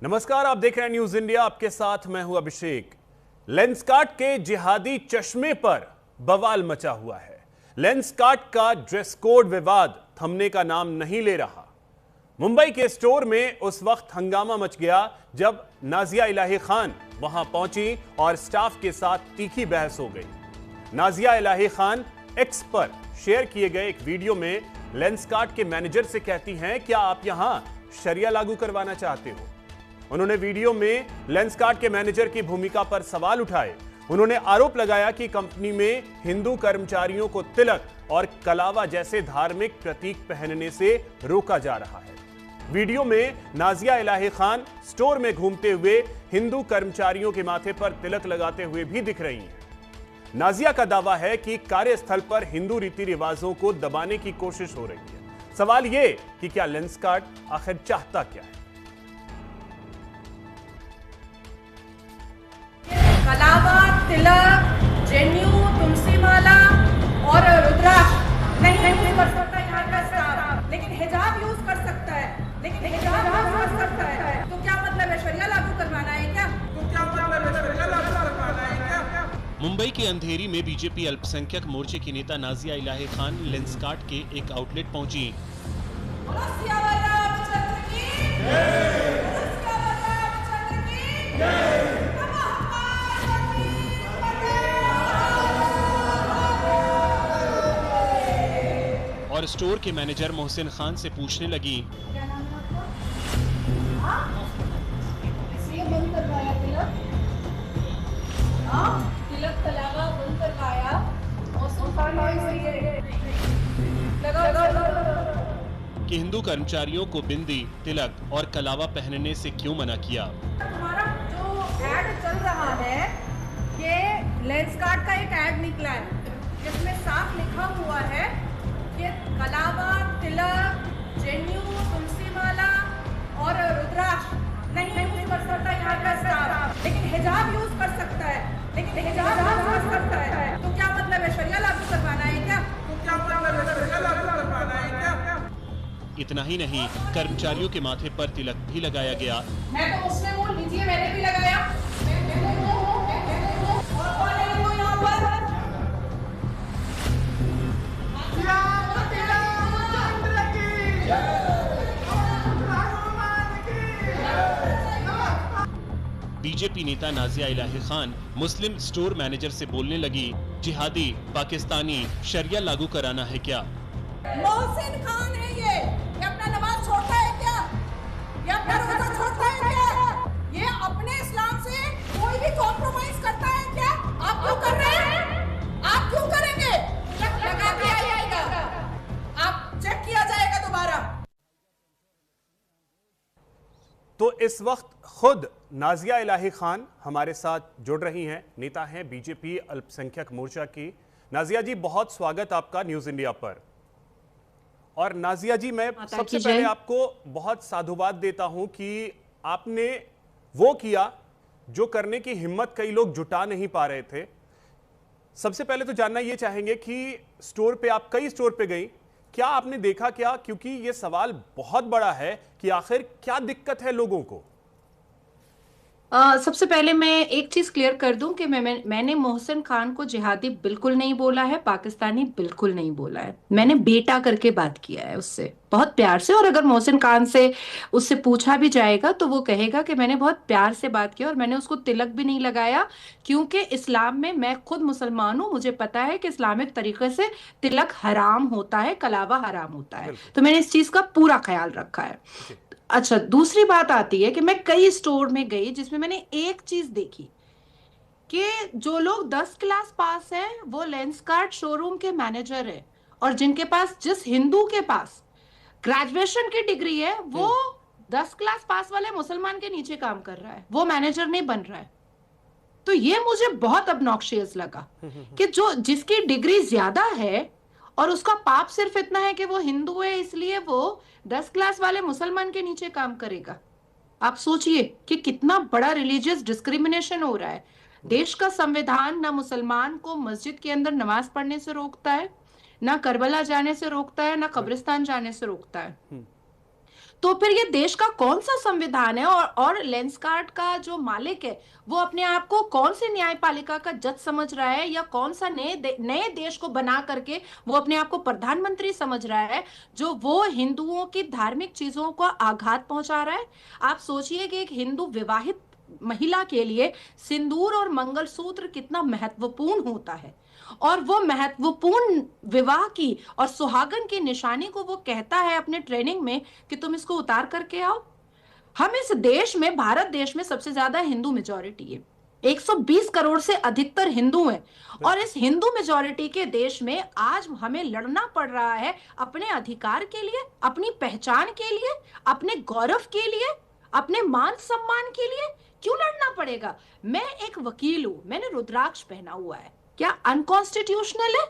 नमस्कार, आप देख रहे हैं न्यूज इंडिया। आपके साथ मैं हूं अभिषेक। लेंसकार्ट के जिहादी चश्मे पर बवाल मचा हुआ है। लेंसकार्ट का ड्रेस कोड विवाद थमने का नाम नहीं ले रहा। मुंबई के स्टोर में उस वक्त हंगामा मच गया जब नाजिया इलाही खान वहां पहुंची और स्टाफ के साथ तीखी बहस हो गई। नाजिया इलाही खान एक्स पर शेयर किए गए एक वीडियो में लेंसकार्ट के मैनेजर से कहती हैं, क्या आप यहां शरिया लागू करवाना चाहते हो? उन्होंने वीडियो में लेंसकार्ट के मैनेजर की भूमिका पर सवाल उठाए। उन्होंने आरोप लगाया कि कंपनी में हिंदू कर्मचारियों को तिलक और कलावा जैसे धार्मिक प्रतीक पहनने से रोका जा रहा है। वीडियो में नाजिया इलाही खान स्टोर में घूमते हुए हिंदू कर्मचारियों के माथे पर तिलक लगाते हुए भी दिख रही हैं। नाजिया का दावा है कि कार्यस्थल पर हिंदू रीति रिवाजों को दबाने की कोशिश हो रही है। सवाल यह कि क्या लेंसकार्ट आखिर चाहता क्या है? कलावा, तिलक, जेन्यू, तुलसी माला और रुद्राक्ष नहीं यूज कर सकता यहाँ का स्टाफ, लेकिन हिजाब यूज कर सकता है। तो क्या मतलब है, शरिया लागू करवाना है क्या? मुंबई के अंधेरी में बीजेपी अल्पसंख्यक मोर्चे की नेता नाजिया इलाही खान लेंसकार्ट के एक आउटलेट पहुंची। और स्टोर के मैनेजर मोहसिन खान से पूछने लगी, क्या नाम है आपका? इसलिए बंद करवाया तिलक? तिलक कलावा बंद करवाया। कि हिंदू कर्मचारियों को बिंदी, तिलक और कलावा पहनने से क्यों मना किया। हमारा जो एड चल रहा है, ये लेंसकार्ट का एक एड निकला है जिसमें साफ लिखा हुआ है कि कलावा, तिलक, जेन्यू, तुलसी माला और रुद्राक्ष नहीं यूज कर सकता यहाँ का स्टाफ, लेकिन हिजाब यूज कर सकता है। तो क्या मतलब है, शरिया लागू करवाना है क्या? इतना ही नहीं, कर्मचारियों के माथे पर तिलक भी लगाया गया। मैं तो मुस्लिम हूँ, लीजिए, मैंने भी लगाया। बीजेपी नेता नाजिया इलाही खान मुस्लिम स्टोर मैनेजर से बोलने लगी, जिहादी पाकिस्तानी शरिया लागू कराना है क्या? मोहसिन खान है ये अपना नमाज छोड़ता है क्या? ये अपना रोजा छोड़ता है क्या? ये अपने इस्लाम से कोई भी कॉम्प्रोमाइज करता है क्या? आप क्यों कर रहे हैं? आप क्यों करेंगे? लगा दिया जाएगा, आप चेक किया जाएगा दोबारा। तो इस वक्त खुद नाजिया इलाही खान हमारे साथ जुड़ रही हैं। नेता हैं बीजेपी अल्पसंख्यक मोर्चा की। नाजिया जी, बहुत स्वागत आपका न्यूज इंडिया पर। और नाजिया जी, मैं सबसे पहले आपको बहुत साधुवाद देता हूं कि आपने वो किया जो करने की हिम्मत कई लोग जुटा नहीं पा रहे थे। सबसे पहले तो जानना ये चाहेंगे कि स्टोर पे आप कई स्टोर पे गई, क्या आपने देखा क्या? क्योंकि ये सवाल बहुत बड़ा है कि आखिर क्या दिक्कत है लोगों को। सबसे पहले मैं एक चीज क्लियर कर दूं कि मैंने मोहसिन खान को जिहादी बिल्कुल नहीं बोला है, पाकिस्तानी बिल्कुल नहीं बोला है। मैंने बेटा करके बात किया है उससे, बहुत प्यार से। और अगर मोहसिन खान से उससे पूछा भी जाएगा तो वो कहेगा कि मैंने बहुत प्यार से बात की और मैंने उसको तिलक भी नहीं लगाया, क्योंकि इस्लाम में, मैं खुद मुसलमान हूं, मुझे पता है कि इस्लामिक तरीके से तिलक हराम होता है, कलावा हराम होता है। तो मैंने इस चीज का पूरा ख्याल रखा है। अच्छा, दूसरी बात आती है कि मैं कई स्टोर में गई जिसमें मैंने एक चीज देखी कि जो लोग 10 क्लास पास हैं वो लेंसकार्ट शोरूम के मैनेजर हैं, और जिनके पास, जिस हिंदू के पास ग्रेजुएशन की डिग्री है, वो 10 क्लास पास वाले मुसलमान के नीचे काम कर रहा है, वो मैनेजर नहीं बन रहा है। तो ये मुझे बहुत ऑब्नॉक्शियस लगा कि जो जिसकी डिग्री ज्यादा है और उसका पाप सिर्फ इतना है कि वो हिंदू है, इसलिए वो 10 क्लास वाले मुसलमान के नीचे काम करेगा। आप सोचिए कि कितना बड़ा रिलीजियस डिस्क्रिमिनेशन हो रहा है। देश का संविधान ना मुसलमान को मस्जिद के अंदर नमाज पढ़ने से रोकता है, ना करबला जाने से रोकता है, ना कब्रिस्तान जाने से रोकता है। तो फिर ये देश का कौन सा संविधान है? और लेंसकार्ट का जो मालिक है वो अपने आप को कौन से न्यायपालिका का जज समझ रहा है, या कौन सा नए देश को बना करके वो अपने आप को प्रधानमंत्री समझ रहा है, जो वो हिंदुओं की धार्मिक चीजों को आघात पहुंचा रहा है? आप सोचिए कि एक हिंदू विवाहित महिला के लिए सिंदूर और मंगलसूत्र कितना महत्वपूर्ण होता है, और वो महत्वपूर्ण विवाह की और सुहागन की निशानी को वो कहता है अपने ट्रेनिंग में कि तुम इसको उतार करके आओ। हम इस देश में, भारत देश में सबसे ज्यादा हिंदू मेजॉरिटी है, 120 करोड़ से अधिकतर हिंदू हैं, और इस हिंदू मेजॉरिटी के देश में आज हमें लड़ना पड़ रहा है अपने अधिकार के लिए, अपनी पहचान के लिए, अपने गौरव के लिए, अपने मान सम्मान के लिए। क्यों लड़ना पड़ेगा? मैं एक वकील हूं, मैंने रुद्राक्ष पहना हुआ है, क्या अनकॉन्स्टिट्यूशनल है?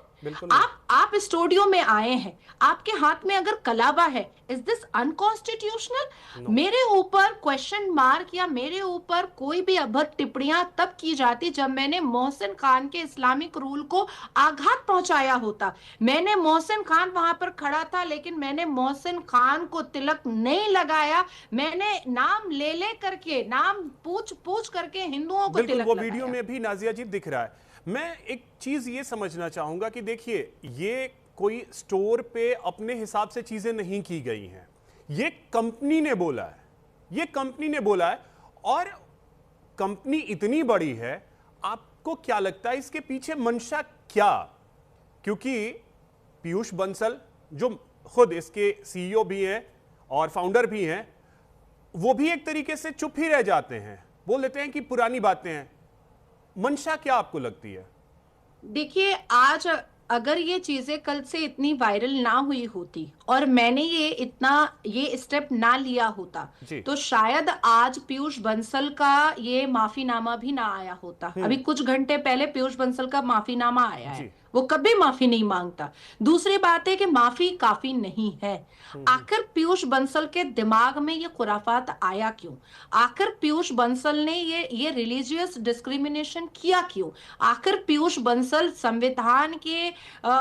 आप स्टूडियो में आए हैं, आपके हाथ में अगर कलावा है, इज दिस अनकॉन्स्टिट्यूशनल? मेरे ऊपर क्वेश्चन मार्क या मेरे ऊपर कोई भी अभद्र टिप्पणियां तब की जाती जब मैंने मोहसिन खान के इस्लामिक रूल को आघात पहुंचाया होता। मैंने मोहसिन खान वहां पर खड़ा था, लेकिन मैंने मोहसिन खान को तिलक नहीं लगाया, मैंने नाम ले करके, नाम पूछ करके हिंदुओं को तिलक वो लगाया। वीडियो में भी नाजिया जी दिख रहा है। मैं एक चीज ये समझना चाहूंगा कि देखिए, ये कोई स्टोर पे अपने हिसाब से चीजें नहीं की गई हैं, ये कंपनी ने बोला है, ये कंपनी ने बोला है, और कंपनी इतनी बड़ी है, आपको क्या लगता है इसके पीछे मंशा क्या? क्योंकि पीयूष बंसल जो खुद इसके सीईओ भी हैं और फाउंडर भी हैं, वो भी एक तरीके से चुप ही रह जाते हैं, बोल देते हैं कि पुरानी बातें हैं। मंशा क्या आपको लगती है? देखिए, आज अगर ये चीजें कल से इतनी वायरल ना हुई होती और मैंने ये स्टेप ना लिया होता, तो शायद आज पीयूष बंसल का ये माफीनामा भी ना आया होता। अभी कुछ घंटे पहले पीयूष बंसल का माफीनामा आया है, वो कभी माफी नहीं मांगता। दूसरी बात है कि माफी काफी नहीं है। आखिर पीयूष बंसल के दिमाग में ये खुराफात आया क्यों? आखिर पीयूष बंसल ने ये रिलीजियस डिस्क्रिमिनेशन किया क्यों? आखिर पीयूष बंसल संविधान के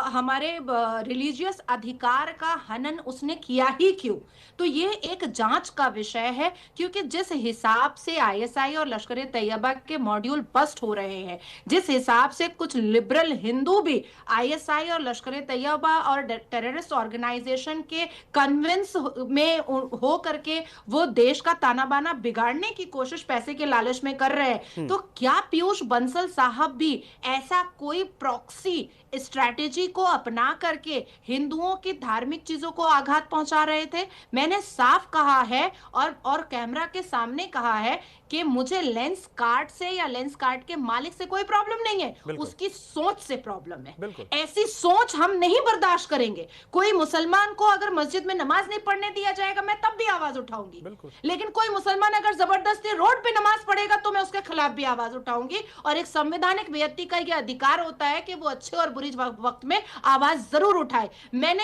हमारे रिलीजियस अधिकार का हनन उसने किया ही क्यों? तो ये एक जांच का विषय है, क्योंकि जिस हिसाब से आईएसआई और लश्कर तैयबा के मॉड्यूल बस्ट हो रहे हैं, जिस हिसाब से कुछ लिबरल हिंदू भी आईएसआई और लश्कर तैयबा और टेररिस्ट ऑर्गेनाइजेशन के कन्विंस में हो करके वो देश का ताना बाना बिगाड़ने की कोशिश पैसे के लालच में कर रहे हैं, तो क्या पीयूष बंसल साहब भी ऐसा कोई प्रॉक्सी स्ट्रैटेजी को अपना करके हिंदुओं की धार्मिक चीजों को आघात पहुंचा रहे थे? मैंने साफ कहा है और कैमरा के सामने कहा है कि मुझे लेंसकार्ट से या लेंसकार्ट के मालिक से कोई प्रॉब्लम नहीं है, उसकी सोच से प्रॉब्लम है। ऐसी सोच हम नहीं बर्दाश्त करेंगे। कोई मुसलमान को अगर मस्जिद में नमाज नहीं पढ़ने दिया जाएगा, मैं तब भी आवाज उठाऊंगी, लेकिन कोई मुसलमान अगर जबरदस्ती रोड पे नमाज पढ़ेगा तो मैं उसके खिलाफ भी आवाज उठाऊंगी। और एक संवैधानिक व्यक्ति का यह अधिकार होता है कि वो अच्छे और बुरी वक्त में आवाज जरूर उठाए। मैंने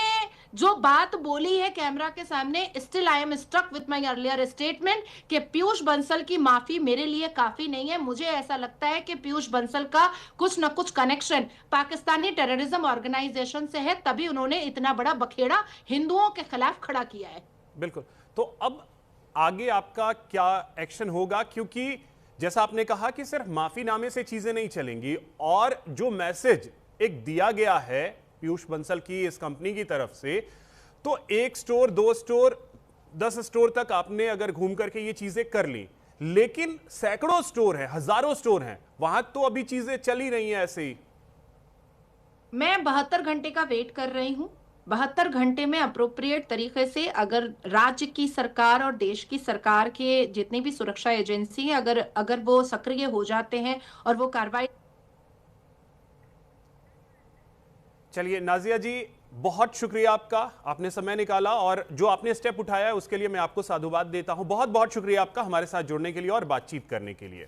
जो बात बोली है कैमरा के सामने, still I am struck with my earlier statement कि पीयूष बंसल की माफी मेरे लिए काफी नहीं है। मुझे ऐसा लगता है कि पीयूष बंसल का कुछ न कुछ कनेक्शन पाकिस्तानी टेररिज्म ऑर्गेनाइजेशन से है, तभी उन्होंने इतना बड़ा बखेड़ा हिंदुओं के खिलाफ खड़ा किया है। बिल्कुल। तो अब आगे आपका क्या एक्शन होगा? क्योंकि जैसा आपने कहा कि सिर्फ माफीनामे से चीजें नहीं चलेंगी, और जो मैसेज एक दिया गया है पीयूष बंसल की इस कंपनी की तरफ से, तो 1 स्टोर 2 स्टोर 10 स्टोर तक आपने अगर घूम करके ये चीजें कर ली, लेकिन सैकड़ों स्टोर हैं, हजारों स्टोर हैं, वहां तो अभी चीजें चल ही रही हैं ऐसे ही। मैं 72 घंटे का वेट कर रही हूं। 72 घंटे में अप्रोप्रिएट तरीके से अगर राज्य की सरकार और देश की सरकार के जितनी भी सुरक्षा एजेंसी है, अगर वो सक्रिय हो जाते हैं और वो कार्रवाई। चलिए नाजिया जी, बहुत शुक्रिया आपका, आपने समय निकाला और जो आपने स्टेप उठाया है उसके लिए मैं आपको साधुवाद देता हूं। बहुत बहुत शुक्रिया आपका हमारे साथ जुड़ने के लिए और बातचीत करने के लिए।